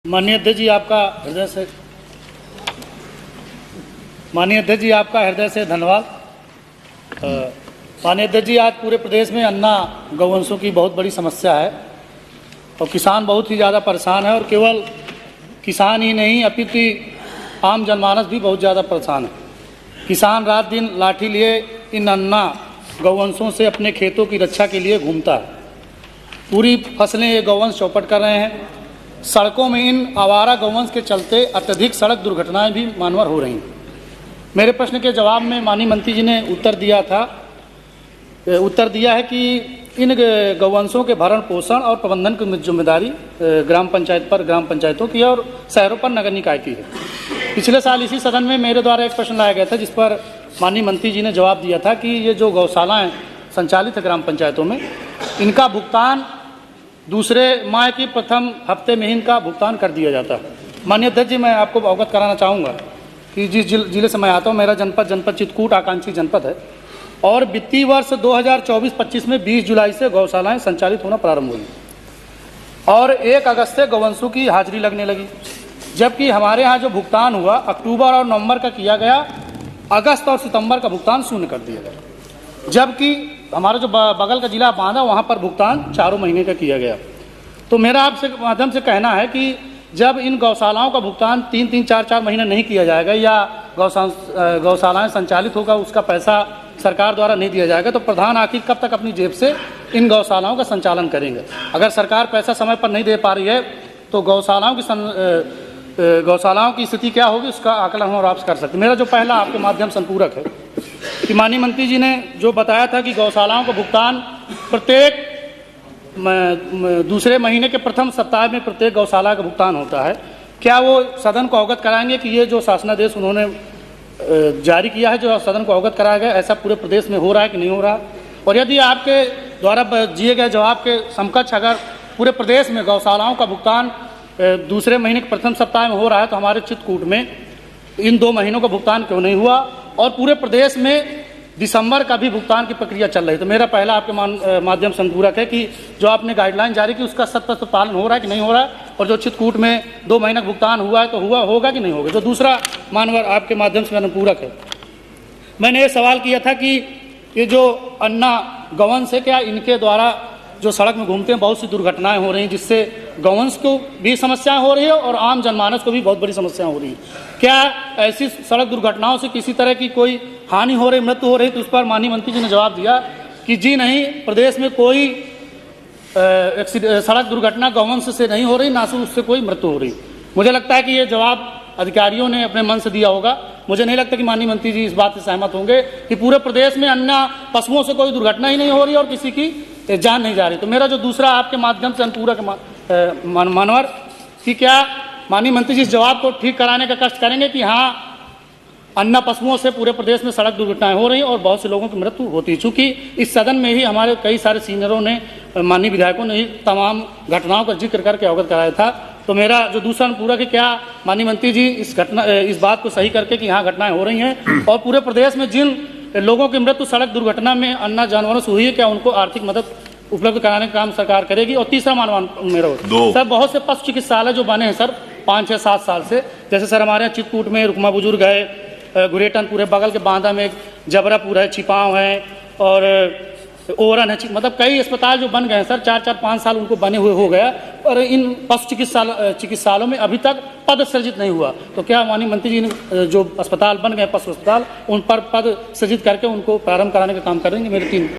माननीय अध्यक्ष जी आपका हृदय से धन्यवाद। माननीय अध्यक्ष जी, आज पूरे प्रदेश में अन्ना गौवंशों की बहुत बड़ी समस्या है और किसान बहुत ही ज़्यादा परेशान है, और केवल किसान ही नहीं अपितु आम जनमानस भी बहुत ज़्यादा परेशान है। किसान रात दिन लाठी लिए इन अन्ना गौवंशों से अपने खेतों की रक्षा के लिए घूमता है। पूरी फसलें ये गौवंश चौपट कर रहे हैं। सड़कों में इन आवारा गौवंश के चलते अत्यधिक सड़क दुर्घटनाएं भी मानवर हो रही हैं। मेरे प्रश्न के जवाब में माननीय मंत्री जी ने उत्तर दिया है कि इन गौवंशों के भरण पोषण और प्रबंधन की जिम्मेदारी ग्राम पंचायतों की और शहरों पर नगर निकाय की है। पिछले साल इसी सदन में मेरे द्वारा एक प्रश्न लाया गया था, जिस पर माननीय मंत्री जी ने जवाब दिया था कि ये जो गौशालाएं संचालित है ग्राम पंचायतों में, इनका भुगतान दूसरे माह की प्रथम हफ्ते में ही इनका भुगतान कर दिया जाता है। माननीय अध्यक्ष जी, मैं आपको अवगत कराना चाहूँगा कि जिस जिले से मैं आता हूँ, मेरा जनपद चित्रकूट आकांक्षी जनपद है, और वित्तीय वर्ष 2024-25 में 20 जुलाई से गौशालाएं संचालित होना प्रारंभ हुई और 1 अगस्त से गौवंशों की हाजिरी लगने लगी। जबकि हमारे यहाँ जो भुगतान हुआ अक्टूबर और नवंबर का किया गया, अगस्त और सितंबर का भुगतान शून्य कर दिया गया। जबकि हमारा जो बगल का जिला बांधा, वहाँ पर भुगतान 4 महीने का किया गया। तो मेरा आपसे माध्यम से कहना है कि जब इन गौशालाओं का भुगतान 3-3, 4-4 महीने नहीं किया जाएगा या गौशालाएं संचालित होगा, उसका पैसा सरकार द्वारा नहीं दिया जाएगा, तो प्रधान आखिर कब तक अपनी जेब से इन गौशालाओं का संचालन करेंगे। अगर सरकार पैसा समय पर नहीं दे पा रही है तो गौशालाओं की स्थिति क्या होगी, उसका आकलन हम और आप कर सकते हैं। मेरा जो पहला आपके माध्यम से अनुपूरक है कि माननीय मंत्री जी ने जो बताया था कि गौशालाओं का भुगतान प्रत्येक दूसरे महीने के प्रथम सप्ताह में प्रत्येक गौशाला का भुगतान होता है, क्या वो सदन को अवगत कराएंगे कि ये जो शासनादेश उन्होंने जारी किया है, जो सदन को अवगत कराया गया, ऐसा पूरे प्रदेश में हो रहा है कि नहीं हो रहा? और यदि आपके द्वारा दिए गए जवाब के समकक्ष अगर पूरे प्रदेश में गौशालाओं का भुगतान दूसरे महीने के प्रथम सप्ताह में हो रहा है, तो हमारे चित्रकूट में इन 2 महीनों का भुगतान क्यों नहीं हुआ और पूरे प्रदेश में दिसंबर का भी भुगतान की प्रक्रिया चल रही? तो मेरा पहला आपके माध्यम से अनुपूरक है कि जो आपने गाइडलाइन जारी की उसका 100% पालन हो रहा है कि नहीं हो रहा है, और जो चित्रकूट में 2 महीने का भुगतान हुआ है तो होगा कि नहीं होगा? जो दूसरा मानवर आपके माध्यम से अनुपूरक है, मैंने ये सवाल किया था कि ये जो अन्ना गौवंश है, क्या इनके द्वारा जो सड़क में घूमते हैं बहुत सी दुर्घटनाएं हो रही हैं, जिससे गौवंश को भी समस्याएं हो रही है और आम जनमानस को भी बहुत बड़ी समस्याएं हो रही है। क्या ऐसी सड़क दुर्घटनाओं से किसी तरह की कोई हानि हो रही, मृत्यु हो रही? तो उस पर माननीय मंत्री जी ने जवाब दिया कि जी नहीं, प्रदेश में कोई सड़क दुर्घटना गौवंश से नहीं हो रही, ना से उससे कोई मृत्यु हो रही। मुझे लगता है कि ये जवाब अधिकारियों ने अपने मन से दिया होगा। मुझे नहीं लगता कि माननीय मंत्री जी इस बात से सहमत होंगे कि पूरे प्रदेश में अन्य पशुओं से कोई दुर्घटना ही नहीं हो रही और किसी की जान नहीं जा रही। तो मेरा जो दूसरा आपके माध्यम से अनुपूरक मानवर कि क्या माननीय मंत्री जी इस जवाब को ठीक कराने का कष्ट करेंगे कि हाँ, अन्य पशुओं से पूरे प्रदेश में सड़क दुर्घटनाएं हो रही और बहुत से लोगों की मृत्यु होती है। चूँकि इस सदन में ही हमारे कई सारे सीनियरों ने, माननीय विधायकों ने तमाम घटनाओं का जिक्र करके अवगत कराया था। तो मेरा जो दूसरा अनुपूरक है, क्या माननीय मंत्री जी इस बात को सही करके कि यहाँ घटनाएं हो रही हैं और पूरे प्रदेश में जिन लोगों की मृत्यु सड़क दुर्घटना में अन्य जानवरों से हुई है, क्या उनको आर्थिक मदद उपलब्ध कराने का काम सरकार करेगी? और तीसरा मानवान मेरा सर, बहुत से पशु चिकित्सालय जो बने हैं सर 5, 6, 7 साल से, जैसे सर हमारे यहाँ चित्रकूट में रुकमा बुजुर्ग है, गुरेटन पूरे बगल के बांधा में जबरापुर है, छिपाव है और ओरन है, मतलब कई अस्पताल जो बन गए हैं सर, 4-4, 5 साल उनको बने हुए हो गया और इन पशु चिकित्सालयों में अभी तक पद सृजित नहीं हुआ। तो क्या माननीय मंत्री जी ने जो अस्पताल बन गए पशु अस्पताल, उन पर पद सृजित करके उनको प्रारंभ कराने का काम करेंगे? मेरे 3